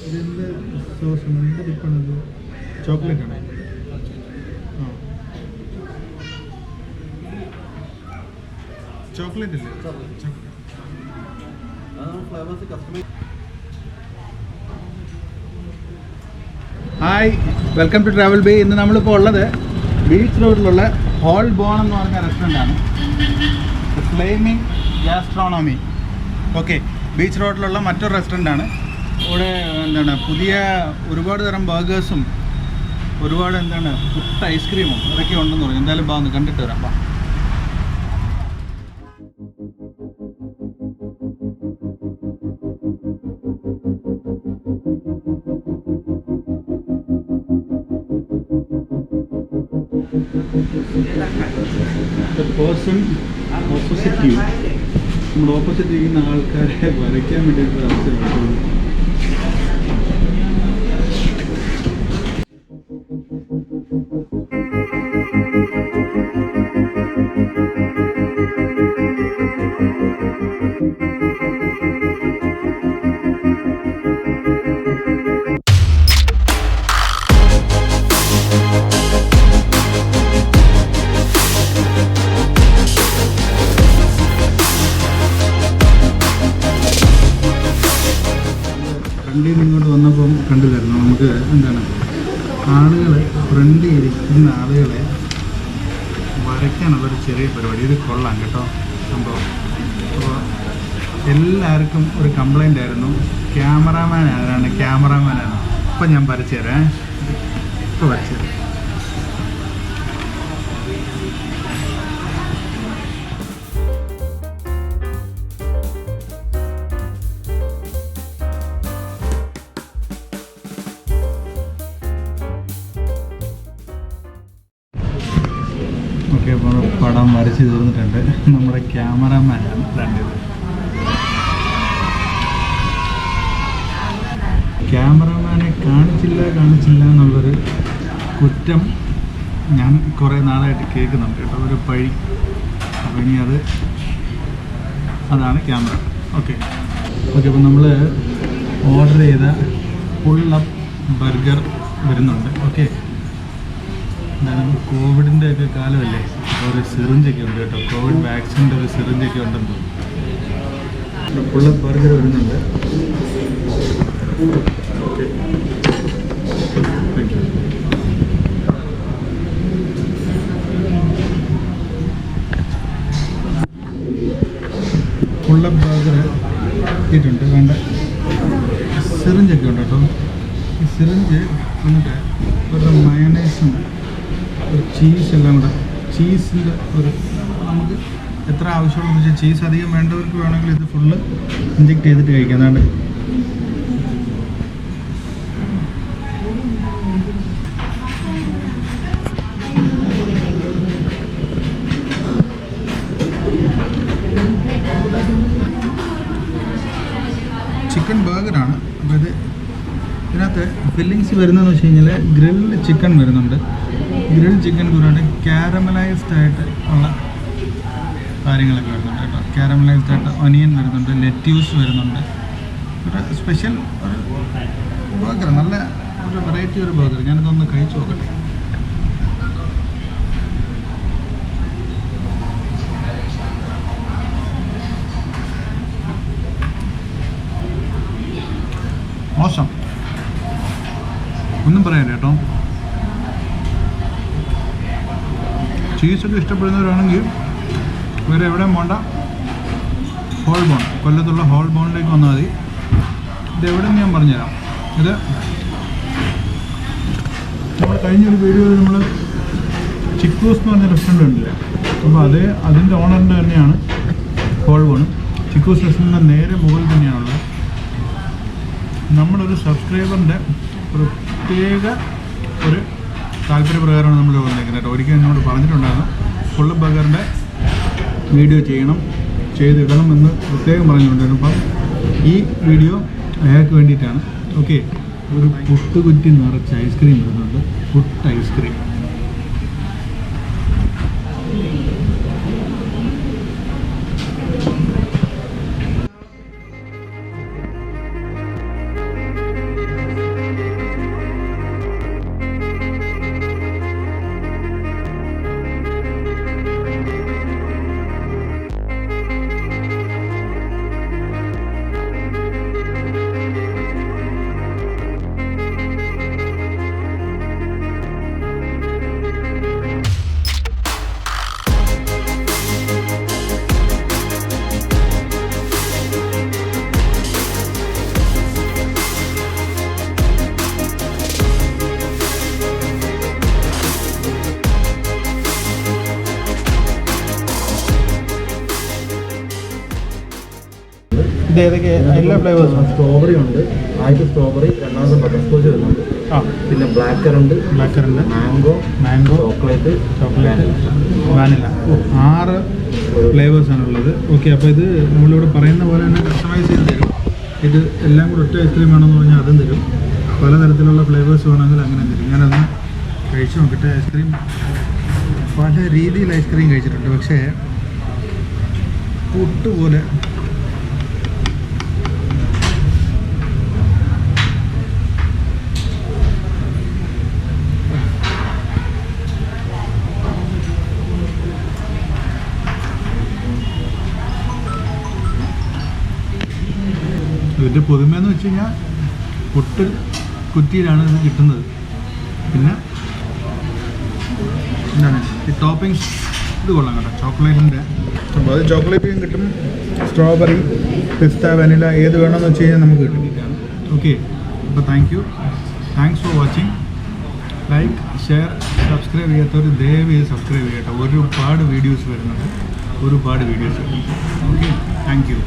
ഇതിൻ്റെ സോസ് എന്ത് ഡിപ്പാണത്? ചോക്ലേറ്റ് ആണ്. ചോക്ലേറ്റ് ഇല്ലേ? Hi, welcome to travel bay. ഇന്ന് നമ്മളിപ്പോൾ ഉള്ളത് ബീച്ച് റോഡിലുള്ള ഹോൾബോൺ എന്ന് പറഞ്ഞ റെസ്റ്റോറൻ്റാണ്. Flaming gastronomy. ഓക്കെ, ബീച്ച് റോഡിലുള്ള മറ്റൊരു റെസ്റ്റോറൻ്റാണ്. ഇവിടെ എന്താണ് പുതിയ ഒരുപാട് തരം ബർഗേഴ്സും ഒരുപാട് എന്താണ് പുട്ട് ഐസ്ക്രീമും ഇതൊക്കെ ഉണ്ടെന്ന് പറഞ്ഞു. എന്തായാലും ഒന്ന് കണ്ടിട്ട് വരാം. പേഴ്സൺ ഓപ്പോസിറ്റ് യു, നമ്മുടെ ഓപ്പോസിറ്റ് ഇരിക്കുന്ന ആൾക്കാരെ വരയ്ക്കാൻ വേണ്ടിയിട്ടുള്ള അവസരമാണ്. ഫ്രണ്ടിൽ ഇങ്ങോട്ട് വന്നപ്പം കണ്ടില്ലായിരുന്നു, നമുക്ക് എന്താണ് ആളുകൾ ഫ്രണ്ടിൽ ഇരിക്കുന്ന ആളുകളെ വരയ്ക്കാനുള്ളൊരു ചെറിയ പരിപാടി. ഇത് കൊള്ളാം കേട്ടോ സംഭവം. അപ്പോൾ എല്ലാവർക്കും ഒരു കംപ്ലൈൻ്റ് ആയിരുന്നു, ക്യാമറാമാൻ ആരാണ്. ഇപ്പം ഞാൻ വരച്ചു തരാം. ഇപ്പോൾ വരച്ചു തരാം. ഓക്കെ, അപ്പോൾ പടം വരച്ച് തീർന്നിട്ടുണ്ട്. നമ്മുടെ ക്യാമറാമാനാണ് ഫ്രണ്ടിൽ. ക്യാമറാമാനെ കാണിച്ചില്ല എന്നുള്ളൊരു കുറ്റം ഞാൻ കുറേ നാളായിട്ട് കേൾക്കുന്നുണ്ട് കേട്ടോ, ഒരു പഴി. അപ്പോൾ ഇനി അതാണ് ക്യാമറ. ഓക്കെ, അപ്പോൾ നമ്മൾ ഓർഡർ ചെയ്ത പുള്ളപ്പ് ബർഗർ വരുന്നുണ്ട്. ഓക്കെ, എന്തായാലും കോവിഡിൻ്റെ ഒക്കെ കാലമല്ലേ, ഒരു സിറിഞ്ചൊക്കെ ഉണ്ട് കേട്ടോ. കോവിഡ് വാക്സിൻ്റെ ഒരു സിറിഞ്ചൊക്കെ ഉണ്ടെന്ന് തോന്നുന്നു. പുള്ളപ്പ് ബർഗർ വരുന്നുണ്ട്. Okay, thank you. Pullup burger എത്തിയിട്ടുണ്ട്. വേണ്ട സിറിഞ്ചൊക്കെ ഉണ്ട് കേട്ടോ. ഈ സിറിഞ്ച് വന്നിട്ട് ഒരു മയണൈസും ഒരു ചീസ് എല്ലാം കൂടെ, ചീസിൻ്റെ ഒരു നമുക്ക് എത്ര ആവശ്യമുള്ളതെന്ന് വെച്ചാൽ ചീസ് അധികം വേണ്ടവർക്ക് വേണമെങ്കിൽ ഇത് ഫുള്ള് ഇഞ്ചെക്ട് ചെയ്തിട്ട് കഴിക്കാം. അതാണ്ട് ചിക്കൻ ബർഗറാണ്. അപ്പോൾ ഇതിനകത്ത് ഫില്ലിങ്സ് വരുന്നതെന്ന് വെച്ച് കഴിഞ്ഞാൽ ഗ്രിൽഡ് ചിക്കൻ വരുന്നുണ്ട്. ഗ്രിൽഡ് ചിക്കൻ കൂടാണ്ട് കാരമലൈസ്ഡ് ആയിട്ട് ഉള്ള കാര്യങ്ങളൊക്കെ വരുന്നുണ്ട് കേട്ടോ. കാരമലൈസ്ഡ് ആയിട്ട് ഒനിയൻ വരുന്നുണ്ട്, ലെറ്റ്യൂസ് വരുന്നുണ്ട്. ഒരു സ്പെഷ്യൽ ഒരു ബർഗർ, നല്ല ഒരു വെറൈറ്റി ഒരു ബർഗർ. ഞാനിതൊന്ന് കഴിച്ചു നോക്കട്ടെ. മോശം ഒന്നും പറയാൻ കേട്ടോ. ചീസൊക്കെ ഇഷ്ടപ്പെടുന്നവരാണെങ്കിൽ വേറെ എവിടെയും പോണ്ട, ഹോൾബോൺ, കൊല്ലത്തുള്ള ഹോൾബോണിലേക്ക് വന്നാൽ മതി. ഇതെവിടെയെന്ന് ഞാൻ പറഞ്ഞുതരാം. ഇത് നമ്മൾ കഴിഞ്ഞൊരു വീഡിയോയിൽ നമ്മൾ ചിക്കൂസ് എന്ന് പറഞ്ഞ റെസ്റ്റോറൻറ്റ് ഉണ്ടല്ലേ, അപ്പോൾ അതിൻ്റെ ഓണറിൻ്റെ തന്നെയാണ് ഹോൾബോൺ. ചിക്കൂസ് റെസ്റ്റോറൻറ്റിൻ്റെ നേരെ മുകളിൽ തന്നെയാണുള്ളത്. നമ്മുടെ ഒരു സബ്സ്ക്രൈബറിൻ്റെ പ്രത്യേക ഒരു താല്പര്യപ്രകാരമാണ് നമ്മൾ വന്നേക്കുന്നത് കേട്ടോ. ഒരിക്കലും എന്നോട് പറഞ്ഞിട്ടുണ്ടായിരുന്നു ഫുള്ള് ബർഗറിൻ്റെ വീഡിയോ ചെയ്തിടണം എന്ന് പ്രത്യേകം പറഞ്ഞിട്ടുണ്ടായിരുന്നു. അപ്പം ഈ വീഡിയോ അയാൾക്ക് വേണ്ടിയിട്ടാണ്. ഓക്കെ, ഒരു പുട്ടുകുറ്റി നിറച്ച് ഐസ്ക്രീം വരുന്നുണ്ട്, പുട്ട് ഐസ്ക്രീം. വരുന്നുണ്ട്. ഇത് ഏതൊക്കെ എല്ലാ ഫ്ലേവേഴ്സും? സ്ട്രോബെറി ഉണ്ട്, ആദ്യത്തെ സ്ട്രോബെറി, രണ്ടാമത്തെ ബട്ടർ സ്കോച്ച് വരുന്നുണ്ട്, പിന്നെ black currant, mango, chocolate, vanilla. 6 ഫ്ലേവേഴ്സാണുള്ളത്. ഓക്കെ, അപ്പോൾ ഇത് നമ്മളിവിടെ പറയുന്ന പോലെ തന്നെ കസ്റ്റമൈസ് ചെയ്ത് തരും. ഇത് എല്ലാം കൂടെ ഒറ്റ ഐസ്ക്രീം വേണമെന്ന് പറഞ്ഞാൽ അതും തരും. പലതരത്തിലുള്ള ഫ്ലേവേഴ്സ് വേണമെങ്കിൽ അങ്ങനെ തരും. ഞാനൊന്ന് കഴിച്ചു നോക്കട്ടെ. ഐസ്ക്രീം പല രീതിയിൽ ഐസ്ക്രീം കഴിച്ചിട്ടുണ്ട്, പക്ഷേ പുട്ടുപോലെ ഇതിൻ്റെ പുതുമയെന്ന് വെച്ച് കഴിഞ്ഞാൽ പുട്ട് കുറ്റിയിലാണ് ഇത് കിട്ടുന്നത്. പിന്നെ എന്താണ് ഈ ടോപ്പിങ്സ്, ഇത് കൊള്ളാം കേട്ടോ, ചോക്ലേറ്റിൻ്റെ. അപ്പോൾ അത് ചോക്ലേറ്റും കിട്ടും, സ്ട്രോബെറി, പിസ്ത, വനില, ഏത് വേണമെന്ന് വെച്ച് കഴിഞ്ഞാൽ നമുക്ക് കിട്ടും. ഓക്കെ, അപ്പോൾ thanks for watching. Like, share, subscribe ചെയ്യാത്തവർ ദയവായി സബ്സ്ക്രൈബ് ചെയ്യട്ടോ. ഒരുപാട് വീഡിയോസ് വരുന്നുണ്ട്. Okay, thank you.